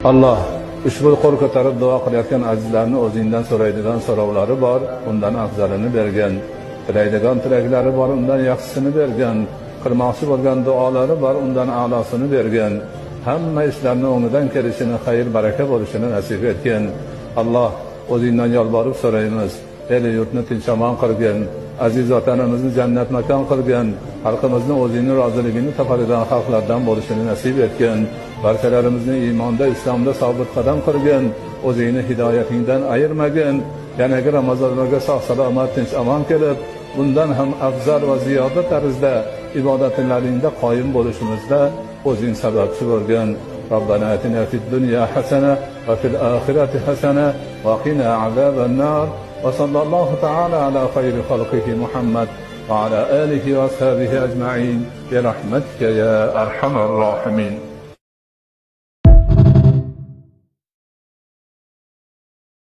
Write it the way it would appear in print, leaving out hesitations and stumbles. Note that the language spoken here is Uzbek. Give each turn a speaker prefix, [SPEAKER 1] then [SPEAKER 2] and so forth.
[SPEAKER 1] alloh ushbu qo'l ko'tarib duo qilayotgan azizlarni o'zingdan so'raydigan so'rovlari bor, undan afzalini bergan. Tilaydigan tilaklari bor, undan yaxshisini bergan. Qilmoqchi bo'lgan duolari bor, undan a'losini bergan. Hamma ishlarni o'ngidan kelishini, xayr baraka bo'lishini nasib etgan. Alloh o'zingdan yolborib so'raymiz. El yurtni tinch-omon qilgin, aziz vatanimizni jannat makon qilgin, xalqimizni o'zingning roziligini topadigan xalqlardan bo'lishini nasib etgin. Barchalarimizni iymonda, islomda sobit qadam qilgin, o'zingni hidoyatingdan ayirmagin. Yanagi Ramazonlarga sog' salomat, tinch omon kelib, bundan ham afzal va ziyoda tarzda ibodatlaringda qoyim bo'lishimizda o'zing sababchi bo'lgin. Robbana atina fid dunya hasana va fil oxirati hasana va qina azabannar. وصلى الله تعالى على خير خلقه محمد وعلى آله وأصحابه أجمعين برحمتك يا أرحم الراحمين.